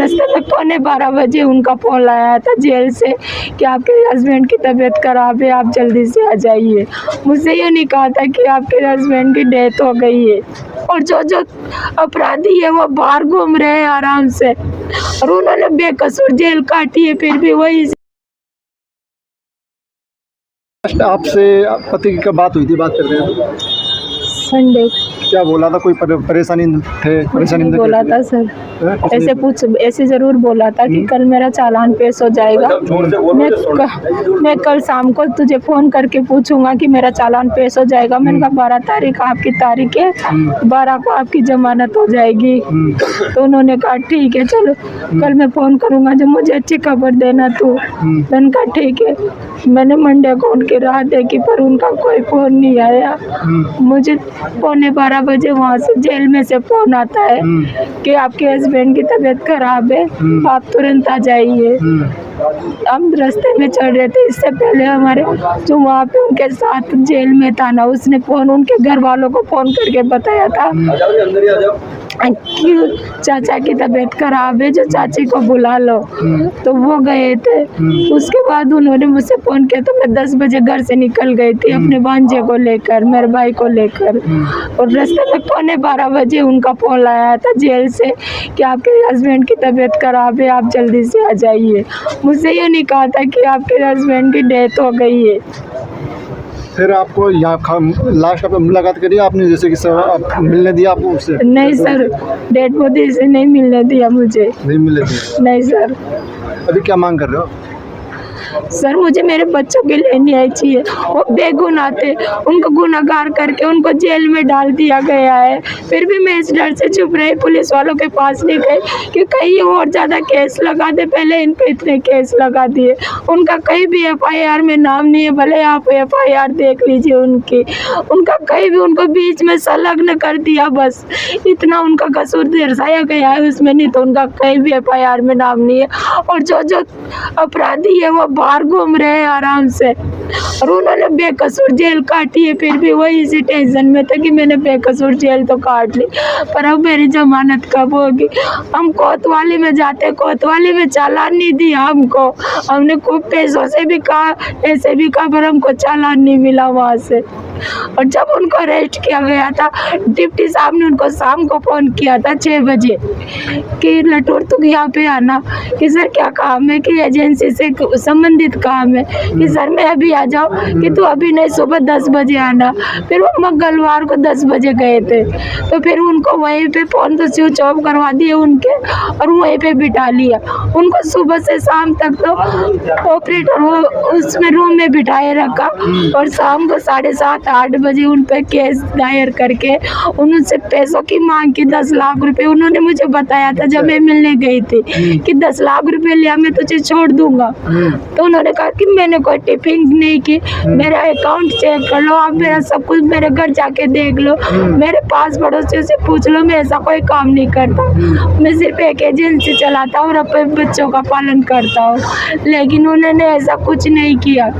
रास्ते में 11:15 उनका फ़ोन आया था जेल से कि आपके हस्बैंड की तबीयत खराब है, आप जल्दी से आ जाइए। मुझसे ये नहीं कहा था कि आपके हस्बैंड की डेथ हो गई है। और जो अपराधी है वो बाहर घूम रहे हैं आराम से, और उन्होंने बेकसूर जेल काटी है, फिर भी वही। आपसे पति की कब बात हुई थी, बात कर रहे हैं? संडे क्या बोला था? कोई परेशानी नहीं बोला था सर, ऐसे ज़रूर बोला था कि कल मेरा चालान पेश हो जाएगा। मैं कल शाम को तुझे फ़ोन करके पूछूंगा कि मेरा चालान पेश हो जाएगा। मैंने कहा 12 तारीख आपकी तारीख है, 12 को आपकी जमानत हो जाएगी। तो उन्होंने कहा ठीक है चलो कल मैं फ़ोन करूँगा, जब मुझे अच्छी खबर देना तू। मैंने कहा ठीक है। मैंने मंडे को उनकी राह देखी पर उनका कोई फ़ोन नहीं आया। मुझे 11:15 वहाँ से जेल में से फ़ोन आता है कि आपके हस्बैंड की तबीयत खराब है, आप तुरंत आ जाइए। हम रास्ते में चल रहे थे, इससे पहले हमारे जो वहाँ पे उनके साथ जेल में था ना, उसने फ़ोन उनके घर वालों को फ़ोन करके बताया था कि चाचा की तबीयत खराब है, जो चाची को बुला लो। तो वो गए थे। उसके बाद उन्होंने मुझसे फ़ोन किया तो मैं 10 बजे घर से निकल गई थी अपने भांजे को लेकर, मेरे भाई को लेकर। और रास्ते में 11:15 उनका फ़ोन आया था जेल से कि आपके हस्बैंड की तबीयत खराब है, आप जल्दी से आ जाइए। मुझसे ये नहीं कहा था कि आपके हस्बैंड की डेथ हो गई है। फिर आपको यहाँ लास्ट आपने मुलाकात करी आपने, जैसे कि सर आप मिलने दिया आपको उससे? नहीं सर, डेड बॉडी से नहीं मिलने दिया मुझे। नहीं मिलने दिया? नहीं सर। अभी क्या मांग कर रहे हो? सर मुझे मेरे बच्चों के लिए न्याय चाहिए। वो बेगुनाह थे, उनको गुनहगार करके उनको जेल में डाल दिया गया है। फिर भी मैं इस डर से चुप रही, पुलिस वालों के पास नहीं गई कि कहीं और ज़्यादा केस लगा दे। पहले इन पे इतने केस लगा दिए, उनका कहीं भी FIR में नाम नहीं है। भले आप FIR देख लीजिए उनका कहीं भी उनको बीच में संलग्न कर दिया, बस इतना उनका कसूर दर्शाया गया है उसमें, नहीं तो उनका कहीं भी FIR में नाम नहीं है। और जो अपराधी है वो बाहर घूम रहे हैं आराम से, और उन्होंने बेकसूर जेल काटी है, फिर भी वही इसी टेंशन में था कि मैंने बेकसूर जेल तो काट ली, पर अब मेरी जमानत कब होगी। हम कोतवाली में जाते, कोतवाली में चालान नहीं दिया हमको। हमने खूब पैसों से भी कहा, ऐसे भी कहा, पर हमको चालान नहीं मिला वहाँ से। और जब उनको अरेस्ट किया गया था, डिप्टी साहब ने उनको शाम को फ़ोन किया था 6 बजे कि लटोर तुम यहाँ पे आना। कि सर क्या काम है, कि एजेंसी से संबंधित काम है। कि सर मैं अभी आ जाऊँ, कि तू अभी नहीं, सुबह 10 बजे आना। फिर वो मंगलवार को 10 बजे गए थे, तो फिर उनको वहीं पे फ़ोन तो स्विच ऑफ करवा दिए उनके, और वहीं पे बिठा लिया उनको। सुबह से शाम तक तो ऑपरेटर वो उसमें रूम में बिठाए रखा, और शाम को 7:30-8 बजे उन पर केस दायर करके उनसे पैसों की मांग की। 10 लाख रुपए उन्होंने मुझे बताया था जब मैं मिलने गई थी कि 10 लाख रुपए लिया मैं तुझे छोड़ दूंगा। तो उन्होंने कहा कि मैंने कोई टिपिंग नहीं की, मेरा अकाउंट चेक कर लो, आप मेरा सब कुछ मेरे घर जाके देख लो, मेरे पास पड़ोसियों से पूछ लो, मैं ऐसा कोई काम नहीं करता, मैं सिर्फ एक एजेंसी चलाता हूँ और अपने बच्चों का पालन करता हूँ। लेकिन उन्होंने ऐसा कुछ नहीं किया।